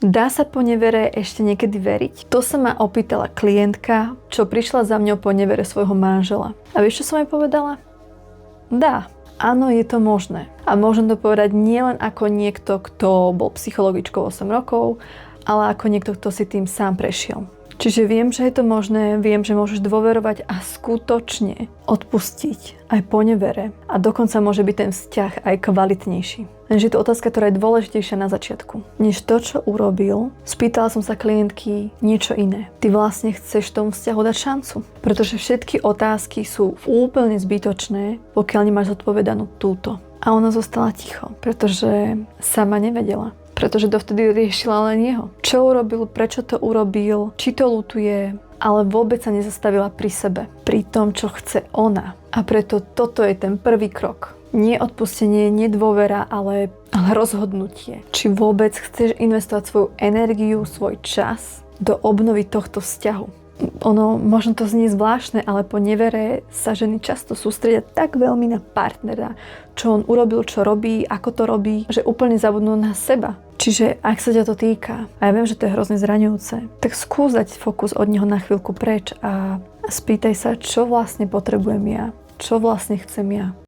Dá sa po nevere ešte niekedy veriť? To sa ma opýtala klientka, čo prišla za mňou po nevere svojho manžela. A vieš, čo som jej povedala? Dá. Áno, je to možné. A môžem to povedať nielen ako niekto, kto bol psychologičkou 8 rokov, ale ako niekto, kto si tým sám prešiel. Čiže viem, že je to možné, viem, že môžeš dôverovať a skutočne odpustiť aj po nevere. A dokonca môže byť ten vzťah aj kvalitnejší. Lenže je to otázka, ktorá je dôležitejšia na začiatku. Než to, čo urobil, spýtala som sa klientky niečo iné. Ty vlastne chceš tomu vzťahu dať šancu. Pretože všetky otázky sú úplne zbytočné, pokiaľ nemáš zodpovedanú túto. A ona zostala ticho, pretože sama nevedela. Pretože dovtedy riešila len jeho. Čo urobil, prečo to urobil, či to ľutuje, ale vôbec sa nezastavila pri sebe, pri tom, čo chce ona. A preto toto je ten prvý krok. Nie odpustenie, nie dôvera, ale rozhodnutie. Či vôbec chceš investovať svoju energiu, svoj čas do obnovy tohto vzťahu. Možno to znie zvláštne, ale po nevere sa ženy často sústredia tak veľmi na partnera, čo on urobil, čo robí, ako to robí, že úplne zabudnú na seba. Čiže ak sa ťa to týka, a ja viem, že to je hrozne zraňujúce, tak skús dať fokus od neho na chvíľku preč a spýtaj sa, čo vlastne potrebujem ja, čo vlastne chcem ja.